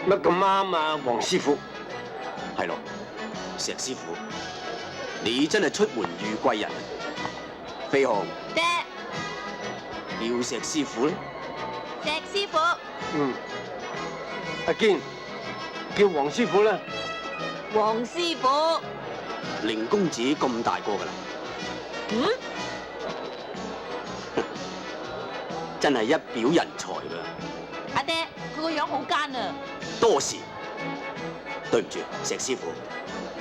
乜咁啱啊，黃師傅？係咯，石師傅，你真係出門遇貴人。飛鴻，爹，叫石師傅咧。石師傅，阿堅叫黃師傅啦。黃師傅，凌公子咁大個㗎啦，真係一表人才㗎。阿爹，佢個樣好奸啊！多事，對唔住，石師傅，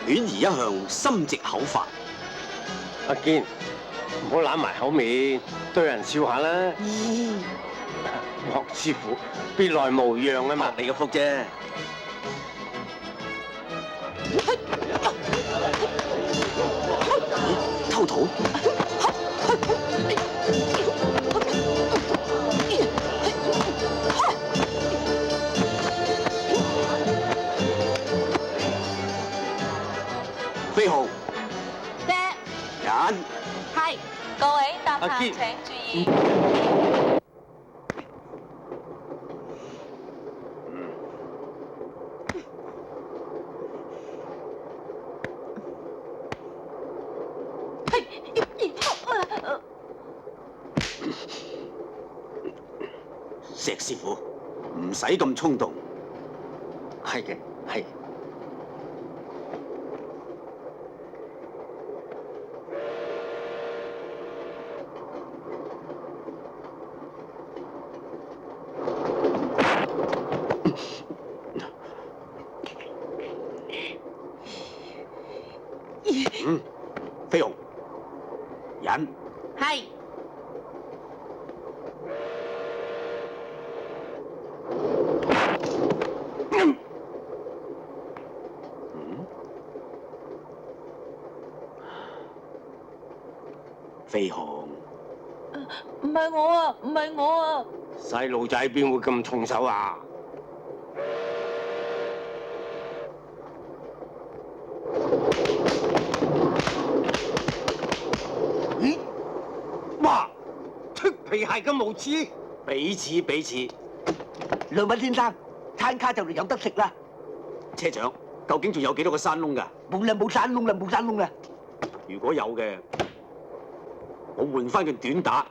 婉兒一向心直口快。阿堅，唔好揦埋口面，對人笑下啦。黃師傅別來無恙啊嘛。你嘅福啫。偷桃？飛鴻，爹，人係各位搭客阿堅請注意。石師傅，唔使咁衝動。係嘅，係。飛鴻，忍。係飛鴻，唔係我啊？唔係我啊！細路仔邊會咁重手啊？咦？哇！脱皮鞋咁無恥！彼此彼此。梁品先生，餐卡就嚟有得食啦！車長，究竟仲有幾多個山窿㗎？冇啦，冇山窿啦，冇山窿啦！如果有嘅，我換翻件短打，